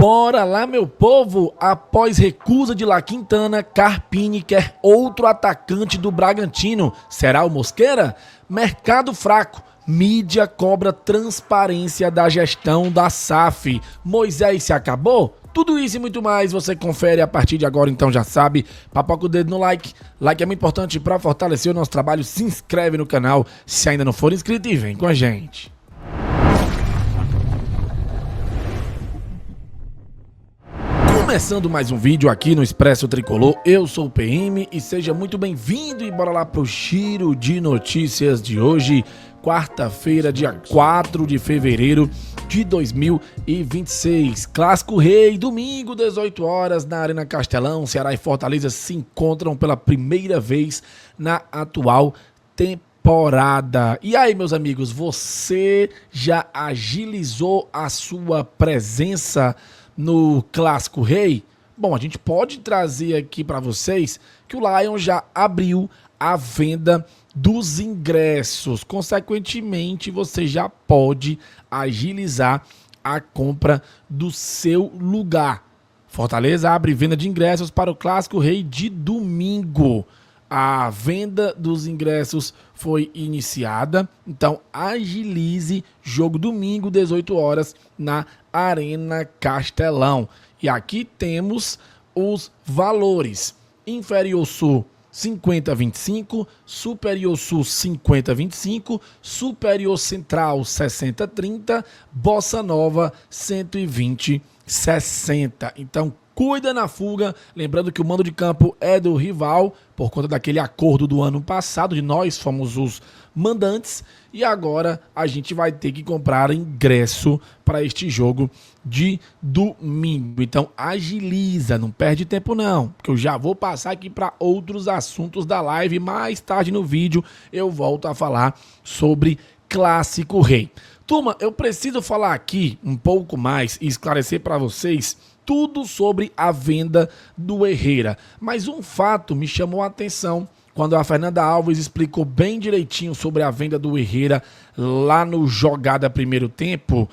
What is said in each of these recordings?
Bora lá, meu povo! Após recusa de La Quintana, Carpini quer outro atacante do Bragantino. Será o Mosquera? Mercado fraco. Mídia cobra transparência da gestão da SAF. Moisés se acabou? Tudo isso e muito mais você confere a partir de agora, então já sabe. Papoca o dedo no like. Like é muito importante para fortalecer o nosso trabalho. Se inscreve no canal se ainda não for inscrito e vem com a gente. Começando mais um vídeo aqui no Expresso Tricolor, eu sou o PM e seja muito bem-vindo e bora lá pro giro de notícias de hoje, quarta-feira, dia 4 de fevereiro de 2026. Clássico Rei, domingo, 18 horas, na Arena Castelão. Ceará e Fortaleza se encontram pela primeira vez na atual temporada. E aí, meus amigos, você já agilizou a sua presença no Clássico Rei? Bom, a gente pode trazer aqui para vocês que o Lion já abriu a venda dos ingressos. Consequentemente, você já pode agilizar a compra do seu lugar. Fortaleza abre venda de ingressos para o Clássico Rei de domingo. A venda dos ingressos foi iniciada, então agilize, jogo domingo, 18 horas, na Arena Castelão. E aqui temos os valores: Inferior Sul 50-25, Superior Sul 50-25, Superior Central 60-30, Bossa Nova 120-60. Então cuida na fuga, lembrando que o mando de campo é do rival, por conta daquele acordo do ano passado, de nós fomos os mandantes, e agora a gente vai ter que comprar ingresso para este jogo de domingo. Então agiliza, não perde tempo não, porque eu já vou passar aqui para outros assuntos da live. Mais tarde no vídeo eu volto a falar sobre Clássico Rei. Turma, eu preciso falar aqui um pouco mais e esclarecer para vocês tudo sobre a venda do Herrera. Mas um fato me chamou a atenção quando a Fernanda Alves explicou bem direitinho sobre a venda do Herrera lá no Jogada Primeiro Tempo.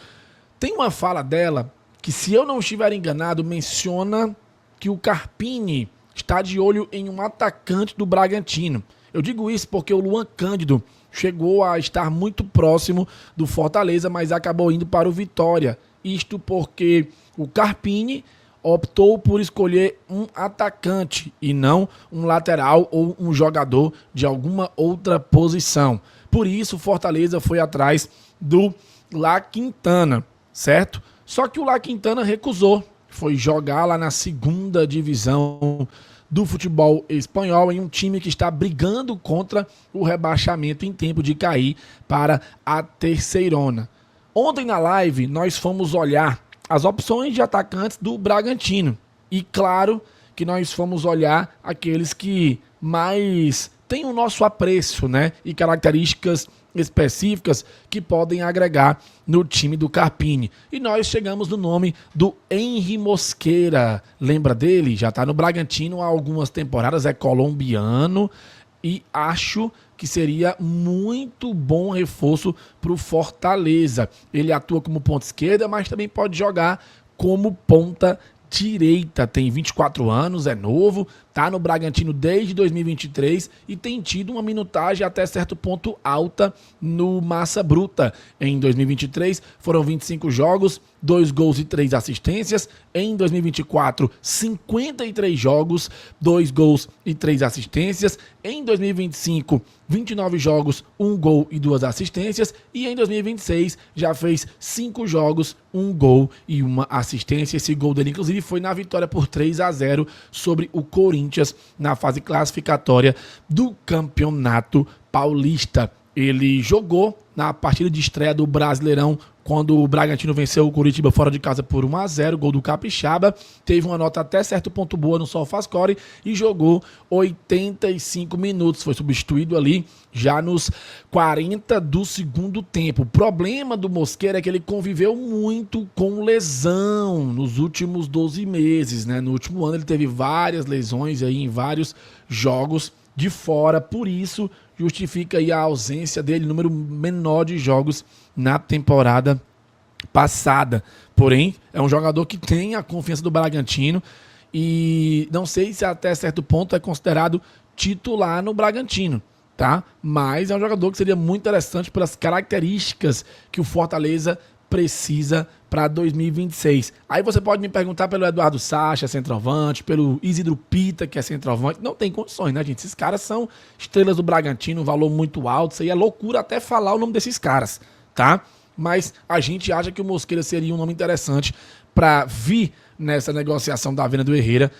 Tem uma fala dela que, se eu não estiver enganado, menciona que o Carpini está de olho em um atacante do Bragantino. Eu digo isso porque o Luan Cândido chegou a estar muito próximo do Fortaleza, mas acabou indo para o Vitória. Isto porque o Carpini optou por escolher um atacante e não um lateral ou um jogador de alguma outra posição. Por isso o Fortaleza foi atrás do La Quintana, certo? Só que o La Quintana recusou, foi jogar lá na segunda divisão do futebol espanhol, em um time que está brigando contra o rebaixamento em tempo de cair para a terceirona. Ontem na live nós fomos olhar as opções de atacantes do Bragantino e claro que nós fomos olhar aqueles que mais têm o nosso apreço, né? E características específicas que podem agregar no time do Carpini. E nós chegamos no nome do Henry Mosquera. Lembra dele? Já está no Bragantino há algumas temporadas, é colombiano e acho que seria muito bom reforço para o Fortaleza. Ele atua como ponta esquerda, mas também pode jogar como ponta direita. Tem 24 anos, é novo, tá no Bragantino desde 2023 e tem tido uma minutagem até certo ponto alta no Massa Bruta. Em 2023 foram 25 jogos, 2 gols e 3 assistências. Em 2024, 53 jogos, 2 gols e 3 assistências. Em 2025, 29 jogos, 1 gol e 2 assistências. E em 2026 já fez 5 jogos, 1 gol e 1 assistência. Esse gol dele, inclusive, foi na vitória por 3-0 sobre o Corinthians na fase classificatória do Campeonato Paulista. Ele jogou na partida de estreia do Brasileirão, quando o Bragantino venceu o Curitiba fora de casa por 1-0, gol do Capixaba. Teve uma nota até certo ponto boa no SofaScore e jogou 85 minutos. Foi substituído ali já nos 40 do segundo tempo. O problema do Mosquera é que ele conviveu muito com lesão nos últimos 12 meses, né? No último ano ele teve várias lesões aí em vários jogos de fora, por isso justifica aí a ausência dele, número menor de jogos na temporada passada. Porém, é um jogador que tem a confiança do Bragantino e não sei se até certo ponto é considerado titular no Bragantino, tá? Mas é um jogador que seria muito interessante pelas características que o Fortaleza precisa para 2026. Aí você pode me perguntar pelo Eduardo Sacha, centroavante, pelo Isidro Pita, que é centroavante. Não tem condições, né, gente? Esses caras são estrelas do Bragantino, um valor muito alto. Isso aí é loucura até falar o nome desses caras, tá? Mas a gente acha que o Mosqueira seria um nome interessante para vir nessa negociação da venda do Herrera.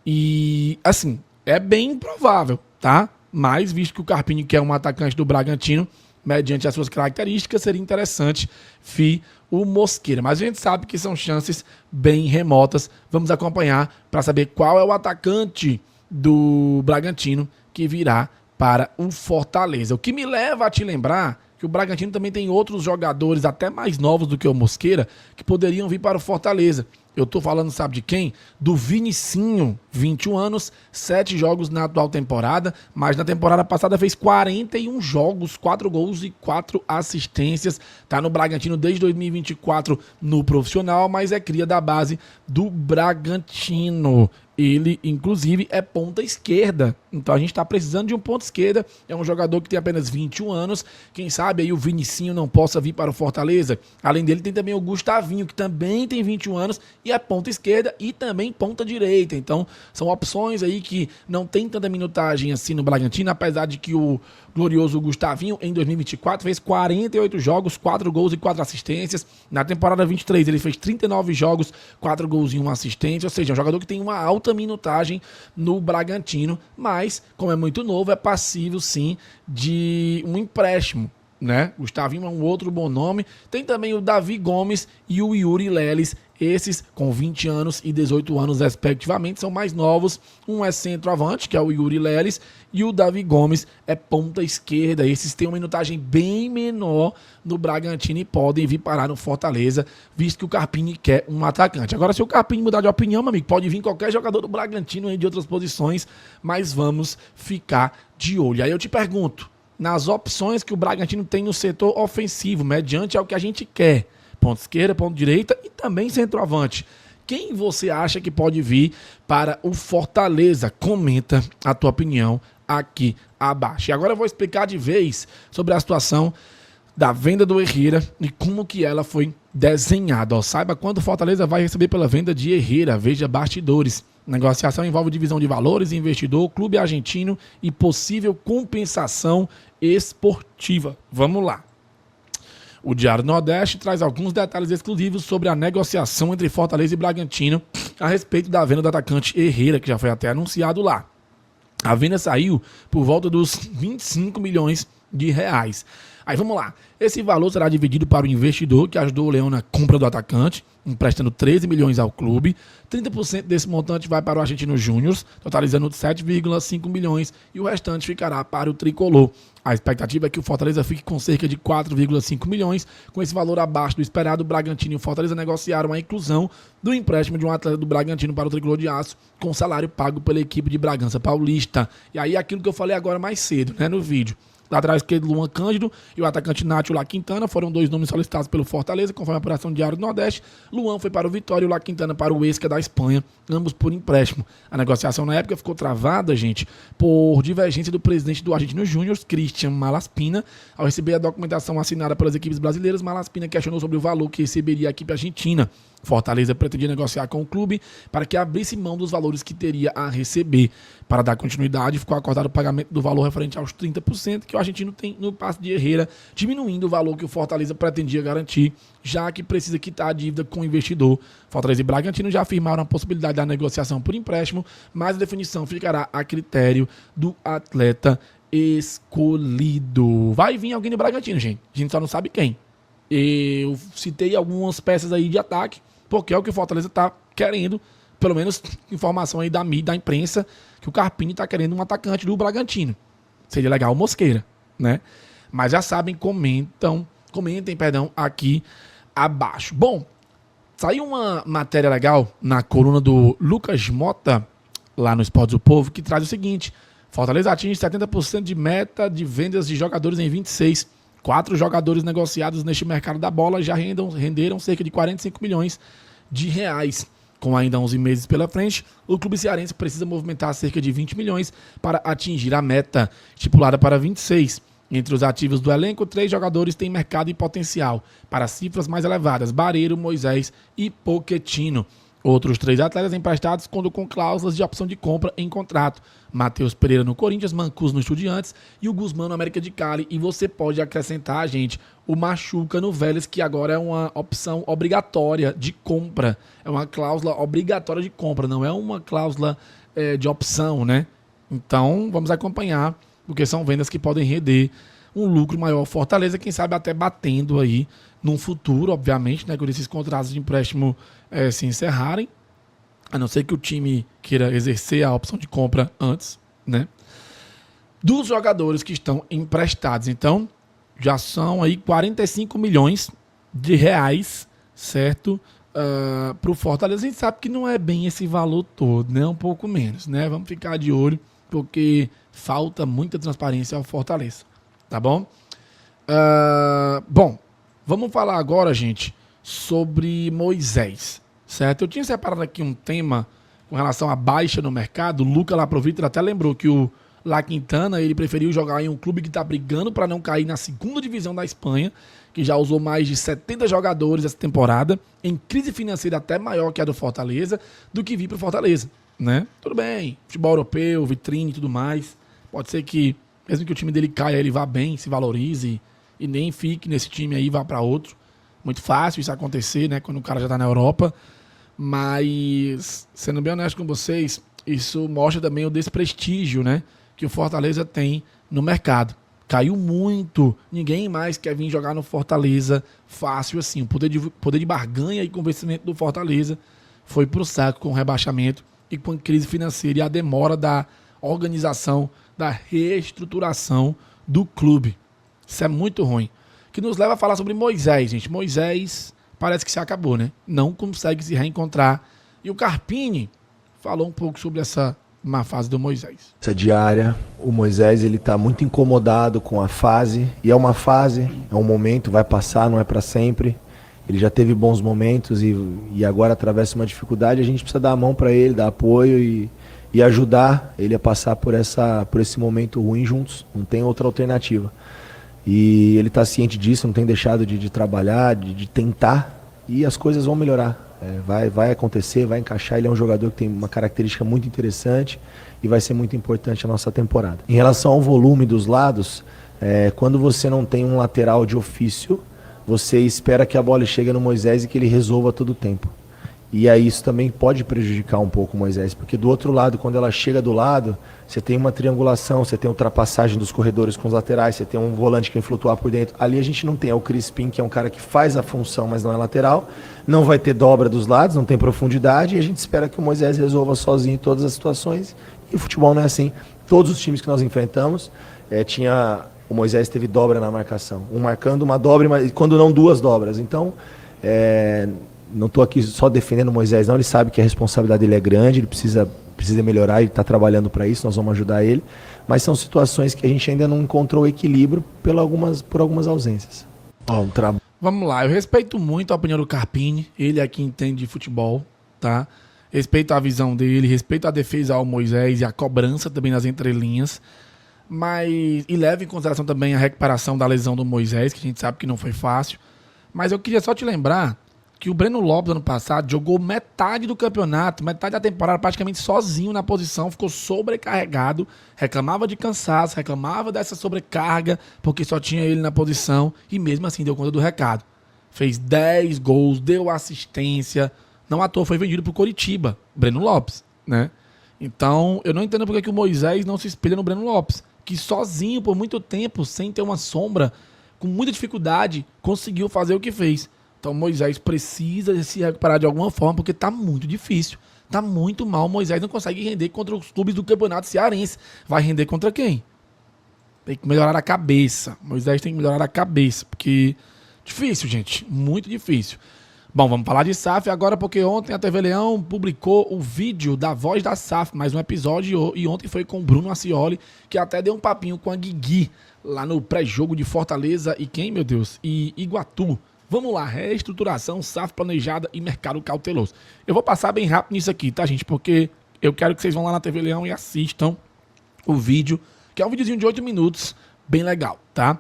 E, assim, é bem improvável, tá? Mas, visto que o Carpini quer um atacante do Bragantino, mediante as suas características, seria interessante vir o Mosqueira. Mas a gente sabe que são chances bem remotas. Vamos acompanhar para saber qual é o atacante do Bragantino que virá para o Fortaleza. O que me leva a te lembrar que o Bragantino também tem outros jogadores até mais novos do que o Mosqueira que poderiam vir para o Fortaleza. Eu tô falando, sabe de quem? Do Vinicinho, 21 anos, 7 jogos na atual temporada, mas na temporada passada fez 41 jogos, 4 gols e 4 assistências. Tá no Bragantino desde 2024 no profissional, mas é cria da base do Bragantino. Ele, inclusive, é ponta esquerda. Então a gente está precisando de um ponta esquerda. É um jogador que tem apenas 21 anos. Quem sabe aí o Vinicinho não possa vir para o Fortaleza. Além dele, tem também o Gustavinho, que também tem 21 anos e é ponta esquerda e também ponta direita. Então são opções aí que não tem tanta minutagem assim no Bragantino, apesar de que o glorioso Gustavinho, em 2024, fez 48 jogos, 4 gols e 4 assistências. Na temporada 23, ele fez 39 jogos, 4 gols e 1 assistência. Ou seja, é um jogador que tem uma alta minutagem no Bragantino, mas, como é muito novo, é passível, sim, de um empréstimo, né? Gustavinho é um outro bom nome. Tem também o Davi Gomes e o Yuri Leles. Esses, com 20 anos e 18 anos, respectivamente, são mais novos. Um é centroavante, que é o Yuri Leles, e o Davi Gomes é ponta esquerda. Esses têm uma minutagem bem menor no Bragantino e podem vir parar no Fortaleza, visto que o Carpini quer um atacante. Agora, se o Carpini mudar de opinião, meu amigo, pode vir qualquer jogador do Bragantino aí de outras posições, mas vamos ficar de olho. Aí eu te pergunto, nas opções que o Bragantino tem no setor ofensivo, mediante ao que a gente quer, ponta esquerda, ponta direita e também centroavante, quem você acha que pode vir para o Fortaleza? Comenta a tua opinião aqui abaixo. E agora eu vou explicar de vez sobre a situação da venda do Herrera e como que ela foi desenhada. Ó, saiba quanto o Fortaleza vai receber pela venda de Herrera. Veja bastidores. Negociação envolve divisão de valores, investidor, clube argentino e possível compensação esportiva. Vamos lá. O Diário do Nordeste traz alguns detalhes exclusivos sobre a negociação entre Fortaleza e Bragantino a respeito da venda do atacante Herrera, que já foi até anunciado lá. A venda saiu por volta dos 25 milhões de reais. Aí vamos lá. Esse valor será dividido para o investidor que ajudou o Leão na compra do atacante, emprestando 13 milhões ao clube. 30% desse montante vai para o Argentino Júnior, totalizando 7,5 milhões, e o restante ficará para o Tricolor. A expectativa é que o Fortaleza fique com cerca de 4,5 milhões. Com esse valor abaixo do esperado, o Bragantino e o Fortaleza negociaram a inclusão do empréstimo de um atleta do Bragantino para o Tricolor de Aço, com salário pago pela equipe de Bragança Paulista. E aí aquilo que eu falei agora mais cedo, né, no vídeo. Lateral esquerdo, Luan Cândido, e o atacante Nátio La Quintana foram dois nomes solicitados pelo Fortaleza, conforme a apuração Diário do Nordeste. Luan foi para o Vitória e o La Quintana para o Huesca da Espanha, ambos por empréstimo. A negociação na época ficou travada, gente, por divergência do presidente do Argentino Júnior, Cristian Malaspina. Ao receber a documentação assinada pelas equipes brasileiras, Malaspina questionou sobre o valor que receberia a equipe argentina. Fortaleza pretendia negociar com o clube para que abrisse mão dos valores que teria a receber. Para dar continuidade, ficou acordado o pagamento do valor referente aos 30% que o argentino tem no passe de Herrera, diminuindo o valor que o Fortaleza pretendia garantir, já que precisa quitar a dívida com o investidor. Fortaleza e Bragantino já afirmaram a possibilidade da negociação por empréstimo, mas a definição ficará a critério do atleta escolhido. Vai vir alguém do Bragantino, gente. A gente só não sabe quem. Eu citei algumas peças aí de ataque, porque é o que o Fortaleza está querendo, pelo menos informação aí da mídia, da imprensa, que o Carpini está querendo um atacante do Bragantino. Seria legal o Mosqueira, né? Mas já sabem, comentem, aqui abaixo. Bom, saiu uma matéria legal na coluna do Lucas Mota, lá no Esportes do Povo, que traz o seguinte: Fortaleza atinge 70% de meta de vendas de jogadores em 26, 4 jogadores negociados neste mercado da bola já renderam cerca de 45 milhões de reais. Com ainda 11 meses pela frente, o clube cearense precisa movimentar cerca de 20 milhões para atingir a meta estipulada para 26. Entre os ativos do elenco, 3 jogadores têm mercado e potencial para cifras mais elevadas: Barreiro, Moisés e Pochettino. Outros 3 atletas emprestados contam com cláusulas de opção de compra em contrato: Matheus Pereira no Corinthians, Mancuso no Estudiantes e o Guzmán no América de Cali. E você pode acrescentar, gente, o Machuca no Vélez, que agora é uma opção obrigatória de compra. É uma cláusula obrigatória de compra, não é uma cláusula de opção, né? Então, vamos acompanhar, porque são vendas que podem render um lucro maior ao Fortaleza, quem sabe até batendo aí num futuro, obviamente, né, quando esses contratos de empréstimo se encerrarem, a não ser que o time queira exercer a opção de compra antes, né, dos jogadores que estão emprestados. Então, já são aí 45 milhões de reais, certo? Para o Fortaleza. A gente sabe que não é bem esse valor todo, né? Um pouco menos, né? Vamos ficar de olho, porque falta muita transparência ao Fortaleza, tá bom? Bom, vamos falar agora, gente, sobre Moisés, certo? Eu tinha separado aqui um tema com relação à baixa no mercado. O Luca Laprovitra até lembrou que o La Quintana, ele preferiu jogar em um clube que está brigando para não cair na segunda divisão da Espanha, que já usou mais de 70 jogadores essa temporada, em crise financeira até maior que a do Fortaleza, do que vir para o Fortaleza, né? Tudo bem, futebol europeu, vitrine e tudo mais. Pode ser que, mesmo que o time dele caia, ele vá bem, se valorize e nem fique nesse time aí, vá para outro. Muito fácil isso acontecer, né? Quando o cara já está na Europa. Mas, sendo bem honesto com vocês, isso mostra também o desprestígio, né, que o Fortaleza tem no mercado. Caiu muito, ninguém mais quer vir jogar no Fortaleza fácil assim. O poder de barganha e convencimento do Fortaleza foi pro saco com o rebaixamento e com a crise financeira e a demora da organização, da reestruturação do clube. Isso é muito ruim. Que nos leva a falar sobre Moisés, gente. Moisés parece que se acabou, né? Não consegue se reencontrar. E o Carpini falou um pouco sobre essa má fase do Moisés. Essa diária, o Moisés, ele tá muito incomodado com a fase, e é uma fase, é um momento, vai passar, não é para sempre. Ele já teve bons momentos e agora atravessa uma dificuldade. A gente precisa dar a mão para ele, dar apoio e ajudar ele a passar por esse momento ruim juntos. Não tem outra alternativa. E ele está ciente disso, não tem deixado de trabalhar, de tentar, e as coisas vão melhorar. Vai acontecer, vai encaixar. Ele é um jogador que tem uma característica muito interessante e vai ser muito importante a nossa temporada. Em relação ao volume dos lados, quando você não tem um lateral de ofício, você espera que a bola chegue no Moisés e que ele resolva todo o tempo. E aí isso também pode prejudicar um pouco o Moisés, porque do outro lado, quando ela chega do lado, você tem uma triangulação, você tem ultrapassagem dos corredores com os laterais, você tem um volante que vai flutuar por dentro. Ali a gente não tem, é o Crispim, que é um cara que faz a função, mas não é lateral, não vai ter dobra dos lados, não tem profundidade, e a gente espera que o Moisés resolva sozinho todas as situações, e o futebol não é assim. Todos os times que nós enfrentamos, o Moisés teve dobra na marcação, um marcando uma dobra, mas quando não 2 dobras. Então, não estou aqui só defendendo o Moisés, não. Ele sabe que a responsabilidade dele é grande, ele precisa melhorar, ele está trabalhando para isso, nós vamos ajudar ele. Mas são situações que a gente ainda não encontrou equilíbrio por algumas ausências. Vamos lá, eu respeito muito a opinião do Carpini, ele é quem entende de futebol, tá? Respeito a visão dele, respeito a defesa ao Moisés e a cobrança também nas entrelinhas. E leve em consideração também a recuperação da lesão do Moisés, que a gente sabe que não foi fácil. Mas eu queria só te lembrar que o Breno Lopes, ano passado, jogou metade do campeonato, metade da temporada praticamente sozinho na posição, ficou sobrecarregado, reclamava de cansaço, reclamava dessa sobrecarga, porque só tinha ele na posição, e mesmo assim deu conta do recado. Fez 10 gols, deu assistência, não à toa foi vendido pro Coritiba, Breno Lopes, né? Então, eu não entendo porque que o Moisés não se espelha no Breno Lopes, que sozinho, por muito tempo, sem ter uma sombra, com muita dificuldade, conseguiu fazer o que fez. Então, Moisés precisa se recuperar de alguma forma, porque tá muito difícil. Tá muito mal. O Moisés não consegue render contra os clubes do Campeonato Cearense. Vai render contra quem? Tem que melhorar a cabeça. Moisés tem que melhorar a cabeça, porque difícil, gente. Muito difícil. Bom, vamos falar de SAF agora, porque ontem a TV Leão publicou o vídeo da Voz da SAF, mais um episódio, e ontem foi com o Bruno Ascioli, que até deu um papinho com a Guigui, lá no pré-jogo de Fortaleza e quem, meu Deus? E Iguatu. Vamos lá, reestruturação, SAF planejada e mercado cauteloso. Eu vou passar bem rápido nisso aqui, tá, gente? Porque eu quero que vocês vão lá na TV Leão e assistam o vídeo, que é um videozinho de 8 minutos, bem legal, tá?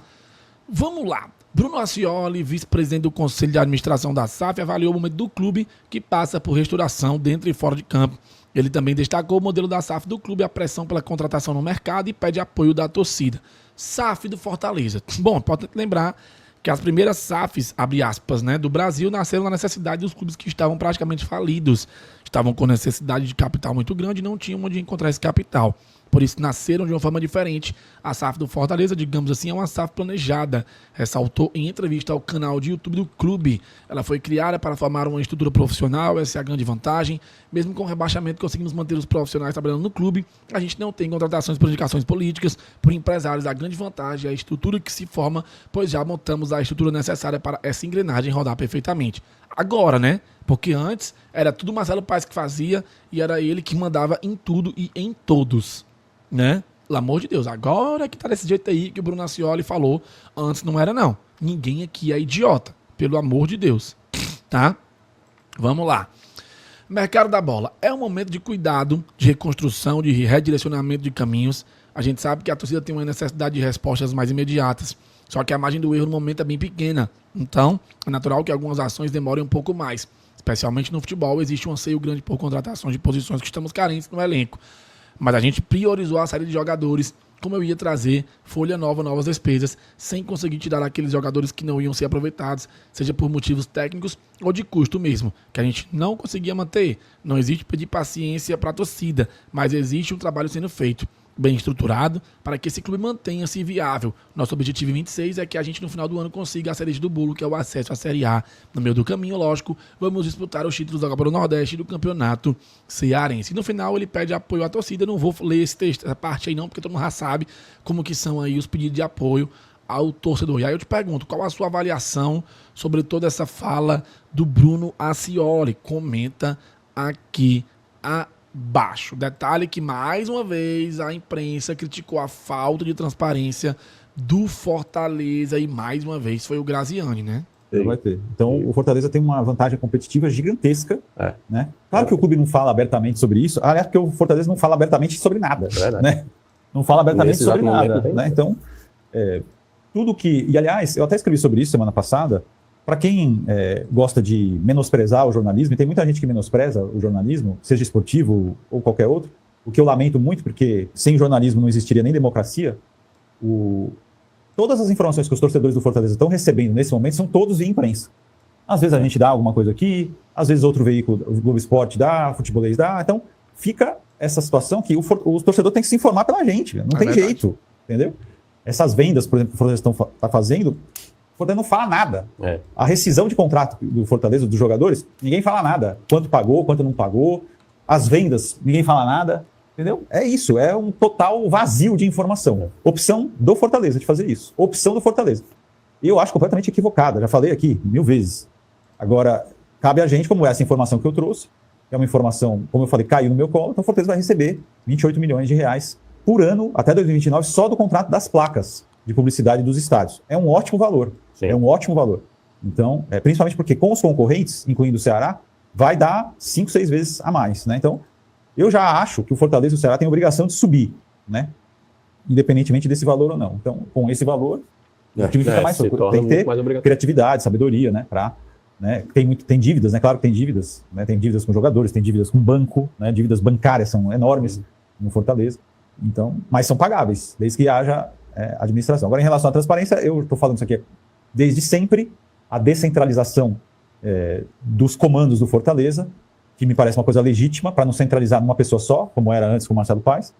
Vamos lá. Bruno Ascioli, vice-presidente do Conselho de Administração da SAF, avaliou o momento do clube que passa por restauração dentro e fora de campo. Ele também destacou o modelo da SAF do clube, a pressão pela contratação no mercado e pede apoio da torcida. SAF do Fortaleza. Bom, importante lembrar que as primeiras SAFs, abre aspas, né, do Brasil nasceram na necessidade dos clubes que estavam praticamente falidos. Estavam com necessidade de capital muito grande e não tinham onde encontrar esse capital. Por isso nasceram de uma forma diferente. A SAF do Fortaleza, digamos assim, é uma SAF planejada, ressaltou em entrevista ao canal de YouTube do clube. Ela foi criada para formar uma estrutura profissional, essa é a grande vantagem. Mesmo com o rebaixamento, conseguimos manter os profissionais trabalhando no clube. A gente não tem contratações por indicações políticas, por empresários. A grande vantagem é a estrutura que se forma, pois já montamos a estrutura necessária para essa engrenagem rodar perfeitamente. Agora, né? Porque antes era tudo Marcelo Paes que fazia e era ele que mandava em tudo e em todos. Né? Pelo amor de Deus, agora que tá desse jeito aí que o Bruno Ascioli falou, antes não era não. Ninguém aqui é idiota, pelo amor de Deus, tá? Vamos lá. Mercado da bola. É um momento de cuidado, de reconstrução, de redirecionamento de caminhos. A gente sabe que a torcida tem uma necessidade de respostas mais imediatas, só que a margem do erro no momento é bem pequena. Então, é natural que algumas ações demorem um pouco mais. Especialmente no futebol, existe um anseio grande por contratações de posições que estamos carentes no elenco. Mas a gente priorizou a saída de jogadores, como eu ia trazer folha nova, novas despesas, sem conseguir tirar aqueles jogadores que não iam ser aproveitados, seja por motivos técnicos ou de custo mesmo, que a gente não conseguia manter. Não existe pedir paciência para a torcida, mas existe um trabalho sendo feito, bem estruturado, para que esse clube mantenha-se viável. Nosso objetivo em 26 é que a gente no final do ano consiga a cereja do bolo, que é o acesso à Série A. No meio do caminho, lógico, vamos disputar os títulos da Copa do Nordeste e do Campeonato Cearense. E no final ele pede apoio à torcida. Eu não vou ler esse texto, essa parte aí não, porque todo mundo já sabe como que são aí os pedidos de apoio ao torcedor. E aí eu te pergunto, qual a sua avaliação sobre toda essa fala do Bruno Ascioli? Comenta aqui abaixo. Detalhe que, mais uma vez, a imprensa criticou a falta de transparência do Fortaleza e, mais uma vez, foi o Graziani, né? Vai ter. Então, o Fortaleza tem uma vantagem competitiva gigantesca, né? Claro que o clube não fala abertamente sobre isso, aliás, porque o Fortaleza não fala abertamente sobre nada, né? Não fala abertamente sobre nada, né? Então, tudo que... E, aliás, eu até escrevi sobre isso semana passada. Para quem gosta de menosprezar o jornalismo, e tem muita gente que menospreza o jornalismo, seja esportivo ou qualquer outro, o que eu lamento muito, porque sem jornalismo não existiria nem democracia. Todas as informações que os torcedores do Fortaleza estão recebendo nesse momento são todos via imprensa. Às vezes a gente dá alguma coisa aqui, às vezes outro veículo, o Globo Esporte dá, o Futebolês dá. Então fica essa situação que o torcedor tem que se informar pela gente, não tem jeito, entendeu? Essas vendas, por exemplo, que o Fortaleza está fazendo, o Fortaleza não fala nada. A rescisão de contrato do Fortaleza, dos jogadores, ninguém fala nada. Quanto pagou, quanto não pagou. As vendas, ninguém fala nada. Entendeu? É isso, é um total vazio de informação. Opção do Fortaleza de fazer isso. Opção do Fortaleza. Eu acho completamente equivocada, já falei aqui 1000 vezes. Agora, cabe a gente, como essa informação que eu trouxe, é uma informação, como eu falei, caiu no meu colo, então o Fortaleza vai receber 28 milhões de reais por ano, até 2029, só do contrato das placas de publicidade dos estádios. É um ótimo valor. Sim. É um ótimo valor. Então, principalmente porque com os concorrentes, incluindo o Ceará, vai dar 5, 6 vezes a mais, né? Então, eu já acho que o Fortaleza e o Ceará têm a obrigação de subir, né? Independentemente desse valor ou não. Então, com esse valor, o time fica mais seguro. Tem que ter criatividade, sabedoria, né? Tem dívidas, né? Claro que tem dívidas, né? Tem dívidas com jogadores, tem dívidas com banco, né? Dívidas bancárias são enormes no Fortaleza. Então, mas são pagáveis, desde que haja administração. Agora, em relação à transparência, eu estou falando isso aqui desde sempre, a descentralização dos comandos do Fortaleza, que me parece uma coisa legítima, para não centralizar numa pessoa só, como era antes com o Marcelo Paes.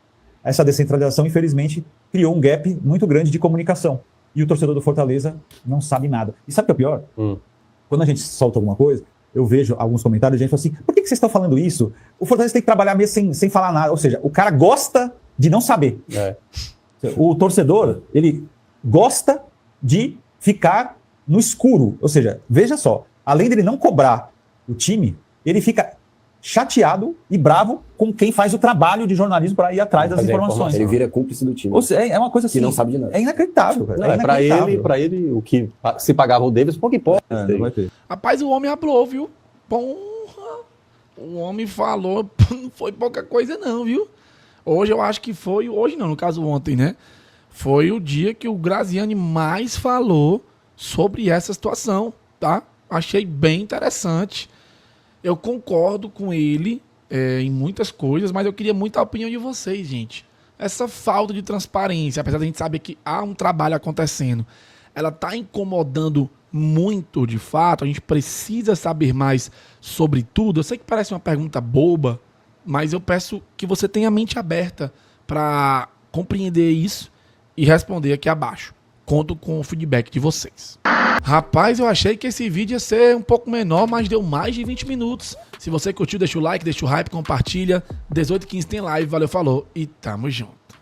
Essa descentralização, infelizmente, criou um gap muito grande de comunicação. E o torcedor do Fortaleza não sabe nada. E sabe o que é pior? Quando a gente solta alguma coisa, eu vejo alguns comentários de gente falando assim, por que vocês estão falando isso? O Fortaleza tem que trabalhar mesmo sem falar nada. Ou seja, o cara gosta de não saber. O torcedor, ele gosta de ficar no escuro. Ou seja, veja só, além dele não cobrar o time, ele fica chateado e bravo com quem faz o trabalho de jornalismo para ir atrás das informações. Ele vira cúmplice do time. Ou seja, é uma coisa assim, que não sabe de nada. É inacreditável. Cara. Não, para ele, o que se pagava o Davis, pouco importa. Não vai ter. Rapaz, o homem hablou, viu? Porra, o homem falou, não foi pouca coisa não, viu? Hoje eu acho que foi, hoje não, no caso ontem, né? Foi o dia que o Graziani mais falou sobre essa situação, tá? Achei bem interessante. Eu concordo com ele em muitas coisas, mas eu queria muito a opinião de vocês, gente. Essa falta de transparência, apesar de a gente saber que há um trabalho acontecendo, ela tá incomodando muito, de fato. A gente precisa saber mais sobre tudo. Eu sei que parece uma pergunta boba, mas eu peço que você tenha a mente aberta para compreender isso e responder aqui abaixo. Conto com o feedback de vocês. Rapaz, eu achei que esse vídeo ia ser um pouco menor, mas deu mais de 20 minutos. Se você curtiu, deixa o like, deixa o hype, compartilha. 18h15 tem live, valeu, falou e tamo junto.